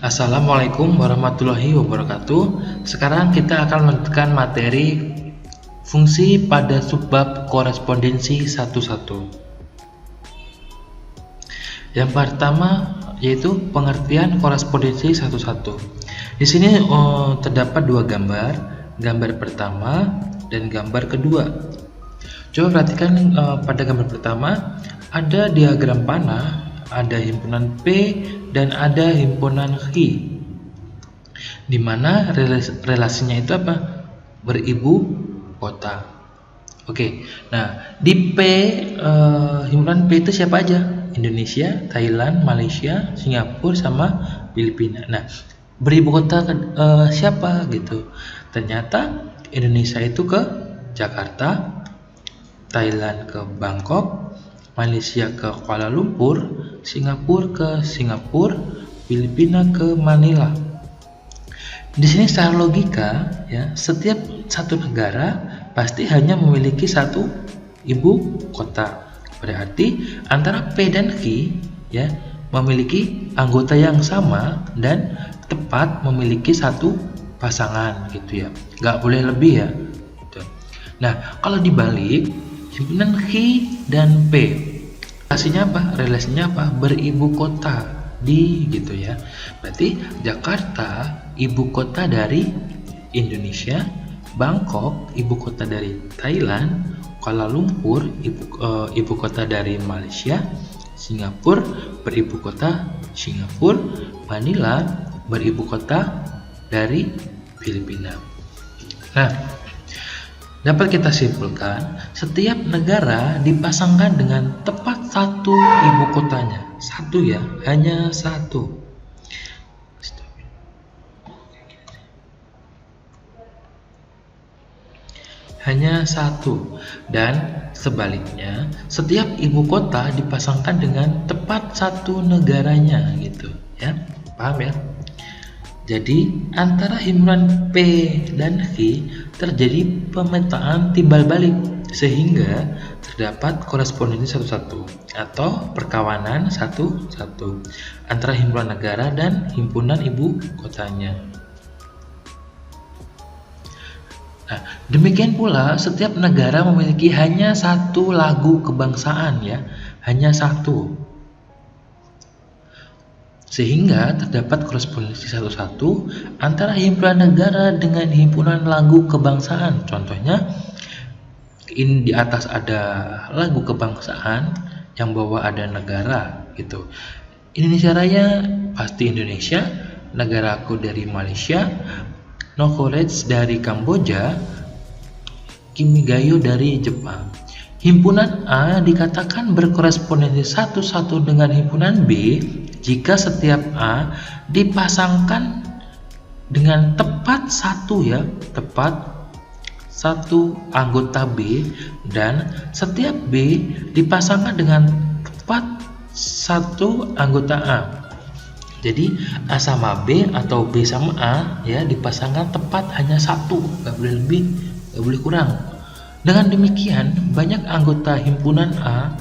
Assalamualaikum warahmatullahi wabarakatuh. Sekarang kita akan melanjutkan materi fungsi pada subbab korespondensi satu-satu. Yang pertama yaitu pengertian korespondensi satu-satu. Di sini terdapat dua gambar, gambar pertama dan gambar kedua. Coba perhatikan pada gambar pertama ada diagram panah, ada himpunan P dan ada himpunan Q, di mana relasinya itu apa? Beribu kota. Oke, nah di P himpunan P itu siapa aja? Indonesia, Thailand, Malaysia, Singapura, sama Filipina. Nah, beribu kota siapa gitu? Ternyata Indonesia itu ke Jakarta, Thailand ke Bangkok, Malaysia ke Kuala Lumpur, Singapura ke Singapura, Filipina ke Manila. Di sini secara logika ya, setiap satu negara pasti hanya memiliki satu ibu kota. Berarti antara P dan Q ya memiliki anggota yang sama dan tepat memiliki satu pasangan gitu ya. Nggak boleh lebih ya. Nah, kalau dibalik himpunan Q dan P relasinya apa? Beribu kota di gitu ya. Berarti Jakarta ibu kota dari Indonesia, Bangkok ibu kota dari Thailand, Kuala Lumpur ibu kota dari Malaysia, Singapura beribu kota Singapura, Manila beribu kota dari Filipina. Nah, dapat kita simpulkan, setiap negara dipasangkan dengan tepat satu ibu kotanya. Satu ya, hanya satu. Hanya satu. Dan sebaliknya, setiap ibu kota dipasangkan dengan tepat satu negaranya gitu, ya. Paham ya? Jadi antara himpunan P dan Q terjadi pemetaan timbal balik sehingga terdapat korespondensi satu-satu atau perkawanan satu-satu antara himpunan negara dan himpunan ibu kotanya. Nah, demikian pula setiap negara memiliki hanya satu lagu kebangsaan ya, hanya satu. Sehingga terdapat korespondensi satu-satu antara himpunan negara dengan himpunan lagu kebangsaan. Contohnya, ini di atas ada lagu kebangsaan, yang bawah ada negara gitu. Indonesia Raya pasti Indonesia, negaraku dari Malaysia, No Courage dari Kamboja, Kimigayo dari Jepang. Himpunan A dikatakan berkorespondensi satu-satu dengan himpunan B jika setiap A dipasangkan dengan tepat satu anggota B dan setiap B dipasangkan dengan tepat satu anggota A. Jadi A sama B atau B sama A ya dipasangkan tepat hanya satu, nggak boleh lebih, nggak boleh kurang. Dengan demikian banyak anggota himpunan A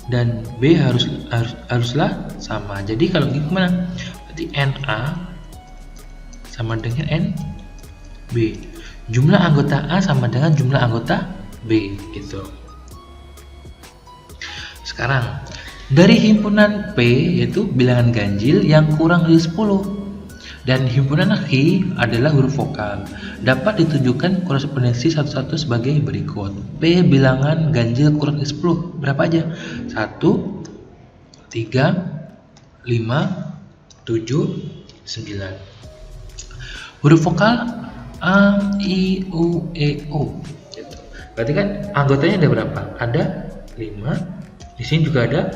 dan B haruslah sama. Jadi kalau gimana? Berarti NA sama dengan NB. Jumlah anggota A sama dengan jumlah anggota B gitu. Sekarang dari himpunan P yaitu bilangan ganjil yang kurang dari 10 dan himpunan Q adalah huruf vokal. Dapat ditujukan korespondensi satu-satu sebagai berikut. P bilangan ganjil kurang dari 10. Berapa aja? 1, 3, 5, 7, 9. Huruf vokal A, I, U, E, O. Berarti kan anggotanya ada berapa? Ada 5. Di sini juga ada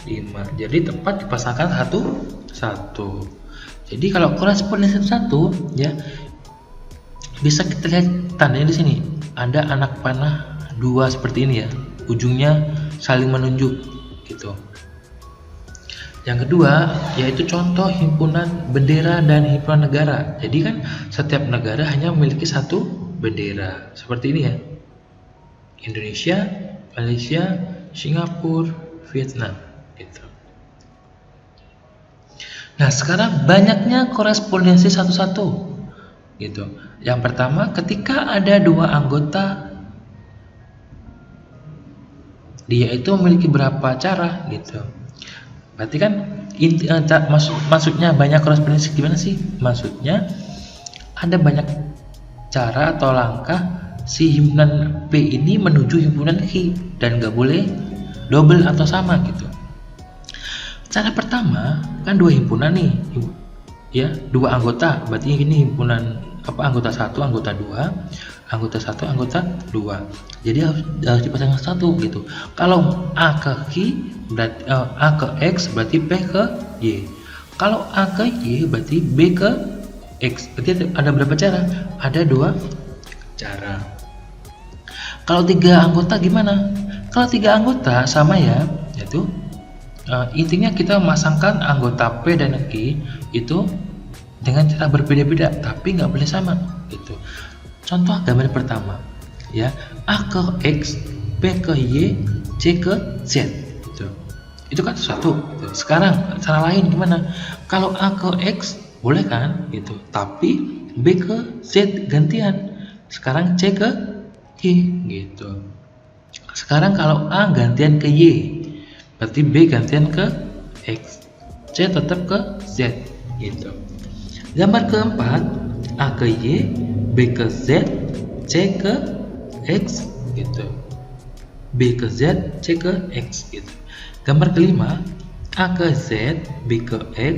5. Jadi tepat dipasangkan satu. Jadi kalau korespondensi satu ya bisa kita lihat tandanya di sini. Ada anak panah 2 seperti ini ya. Ujungnya saling menunjuk gitu. Yang kedua yaitu contoh himpunan bendera dan himpunan negara. Jadi kan setiap negara hanya memiliki satu bendera. Seperti ini ya. Indonesia, Malaysia, Singapura, Vietnam gitu. Nah, sekarang banyaknya korespondensi satu-satu gitu. Yang pertama, ketika ada dua anggota, dia itu memiliki berapa cara gitu. Berarti kan maksudnya banyak korespondensi gimana sih? Maksudnya ada banyak cara atau langkah si himpunan P ini menuju himpunan Q dan nggak boleh double atau sama gitu. Cara pertama kan dua himpunan nih, ya dua anggota, berarti ini himpunan anggota 1, anggota 2, anggota 1, anggota 2. Jadi harus dipasangkan satu gitu. Kalau A ke Q berarti A ke X berarti P ke Y. Kalau A ke Y berarti B ke X. Berarti ada berapa cara? Ada 2 cara. Kalau 3 anggota gimana? Kalau 3 anggota sama ya, yaitu intinya kita memasangkan anggota P dan Q itu dengan cara berbeda-beda, tapi nggak boleh sama gitu. Contoh gambar pertama, ya A ke X, P ke Y, C ke Z gitu. Itu kan satu gitu. Sekarang cara lain gimana? Kalau A ke X boleh kan gitu, tapi B ke Z gantian. Sekarang C ke Y gitu. Sekarang kalau A gantian ke Y, berarti B gantian ke X, C tetap ke Z gitu. Gambar keempat, A ke Y, B ke Z, C ke X gitu. B ke Z, C ke X gitu. Gambar kelima, A ke Z, B ke X,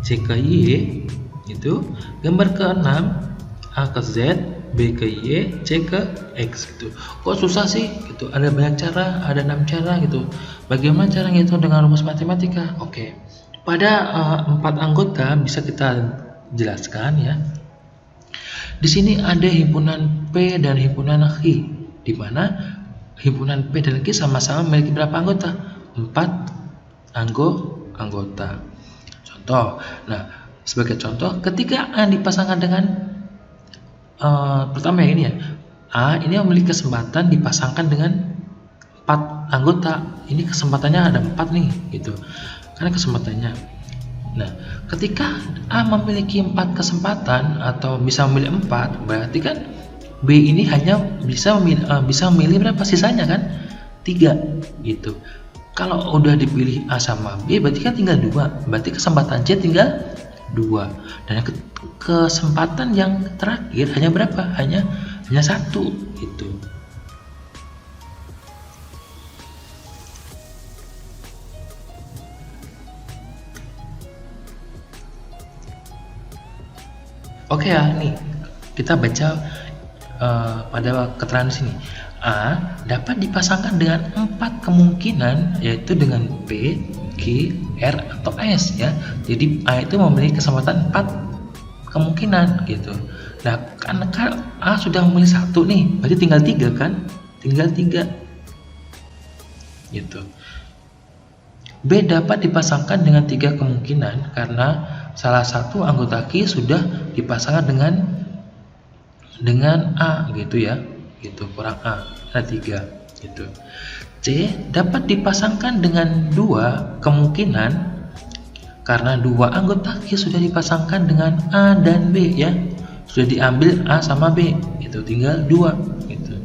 C ke Y gitu. Gambar keenam, A ke Z, B ke Y, C ke X gitu. Kok susah sih gitu? Ada banyak cara, ada 6 cara gitu. Bagaimana cara ngitung dengan rumus matematika? Oke. Pada 4 anggota bisa kita jelaskan ya. Di sini ada himpunan P dan himpunan Q, di mana himpunan P dan Q sama-sama memiliki berapa anggota? 4 anggota. Contoh. Nah, sebagai contoh, ketika A dipasangkan dengan pertama yang ini ya, A ini memiliki kesempatan dipasangkan dengan 4 anggota. Ini kesempatannya ada 4 nih gitu. Karena kesempatannya. Nah, ketika A memiliki 4 kesempatan atau bisa memilih 4, berarti kan B ini hanya bisa memilih berapa sisanya kan? 3 gitu. Kalau udah dipilih A sama B, berarti kan tinggal 2. Berarti kesempatan C tinggal 2. Dan kesempatan yang terakhir hanya berapa? Hanya 1 gitu. Oke ya, nih kita baca pada keterangan sini. A dapat dipasangkan dengan 4 kemungkinan, yaitu dengan P, Q, R atau S ya. Jadi A itu memiliki kesempatan 4 kemungkinan gitu. Nah, karena A sudah memilih 1 nih, berarti tinggal 3 kan? Tinggal 3 gitu. B dapat dipasangkan dengan 3 kemungkinan karena salah satu anggota Q sudah dipasangkan dengan A gitu ya, gitu, kurang A, ada 3 gitu. C dapat dipasangkan dengan 2 kemungkinan karena 2 anggota Q sudah dipasangkan dengan A dan B ya, sudah diambil A sama B, itu tinggal 2 gitu.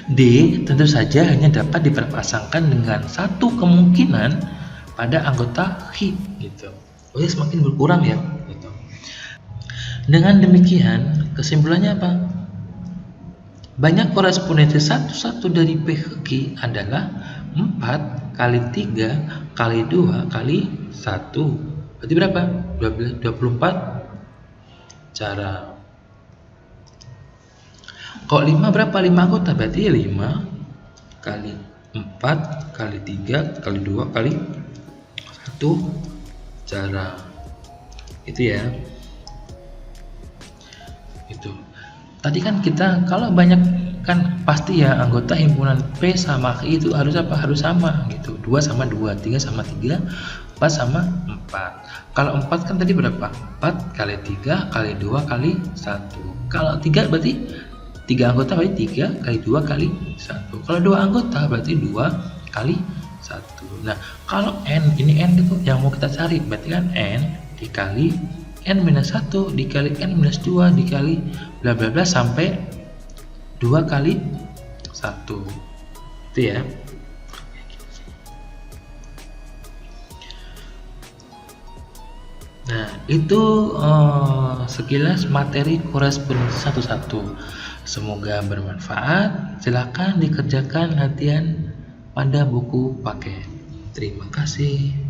D tentu saja hanya dapat diperpasangkan dengan 1 kemungkinan pada anggota Q gitu. Oh ya, semakin berkurang ya gitu. Dengan demikian kesimpulannya apa? Banyak korespondensi satu-satu dari P ke Q adalah 4 kali 3 kali 2 kali 1. Berarti berapa? 24 cara. Kok 5 berapa? 5 anggota, berarti 5 kali 4 kali 3 kali 2 kali 1 cara. Itu ya. Itu. Tadi kan kita kalau banyak kan pasti ya anggota himpunan P sama Q itu harus apa? Harus sama gitu. 2 sama 2, 3 sama 3, 4 sama 4. Kalau 4 kan tadi berapa? 4 kali 3 kali 2 kali 1. Kalau 3 berarti 3 anggota berarti 3 kali 2 kali 1. Kalau 2 anggota berarti 2 kali 1. Nah, kalau N, ini N itu yang mau kita cari, berarti kan N dikali N minus 1 dikali N minus 2 dikali bla bla bla sampai 2 kali 1. Itu ya. Nah, itu sekilas materi korespondensi 1-1. Semoga bermanfaat. Silakan dikerjakan latihan pada buku paket. Terima kasih.